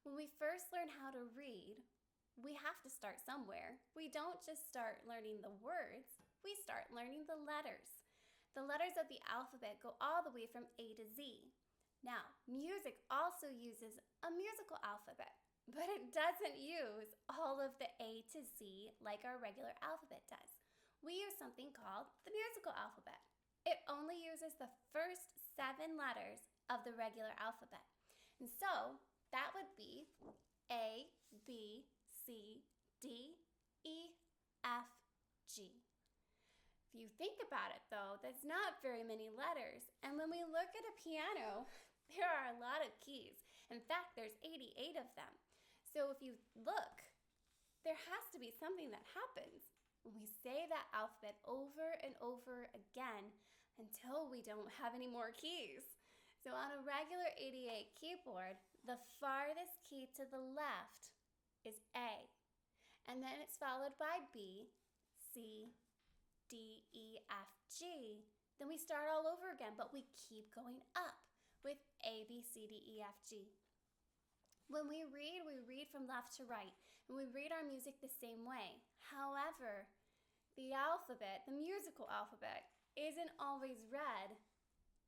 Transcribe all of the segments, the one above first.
When we first learn how to read, we have to start somewhere. We don't just start learning the words, we start learning the letters. The letters of the alphabet go all the way from A to Z. Now, music also uses a musical alphabet, but it doesn't use all of the A to Z like our regular alphabet does. We use something called the musical alphabet. It only uses the first 7 letters of the regular alphabet. And so that would be A, B, C, D, E, F, G. If you think about it though, that's not very many letters. And when we look at a piano, there are a lot of keys. In fact, there's 88 of them. So if you look, there has to be something that happens when we say that alphabet over and over again until we don't have any more keys. So on a regular 88 keyboard, the farthest key to the left is A. And then it's followed by B, C, D, E, F, G. Then we start all over again, but we keep going up with A, B, C, D, E, F, G. When we read from left to right, and we read our music the same way. However, the alphabet, the musical alphabet, isn't always read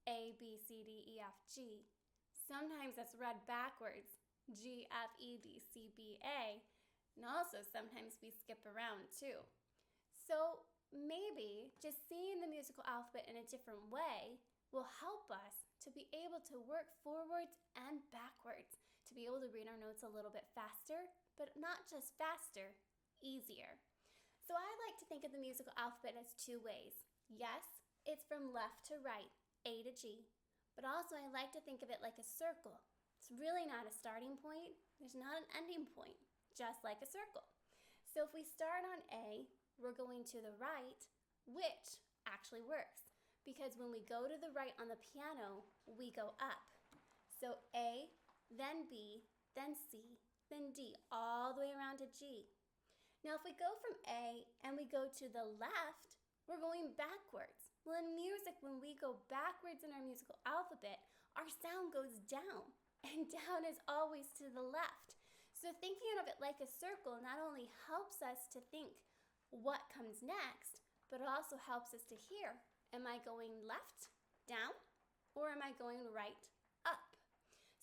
A, B, C, D, E, F, G. Sometimes that's read backwards, G, F, E, D, C, B, A. And also sometimes we skip around too. So maybe just seeing the musical alphabet in a different way will help us to be able to work forwards and backwards, to be able to read our notes a little bit faster, but not just faster, easier. So I like to think of the musical alphabet as 2 ways. Yes, it's from left to right, A to G, but also I like to think of it like a circle. It's really not a starting point. There's not an ending point, just like a circle. So if we start on A, we're going to the right, which actually works because when we go to the right on the piano, we go up. So A, then B, then C, then D, all the way around to G. Now if we go from A and we go to the left, we're going backwards. Well, in music, when we go backwards in our musical alphabet, our sound goes down, and down is always to the left. So thinking of it like a circle not only helps us to think what comes next, but it also helps us to hear, am I going left, down, or am I going right, up?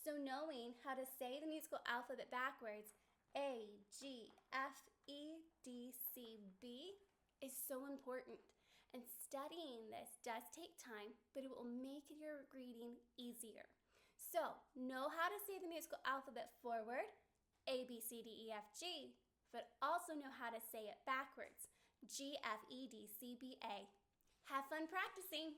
So knowing how to say the musical alphabet backwards, A, G, F, E, D, C, B, is so important. And studying this does take time, but it will make your reading easier. So know how to say the musical alphabet forward, A, B, C, D, E, F, G, but also know how to say it backwards, G, F, E, D, C, B, A. Have fun practicing.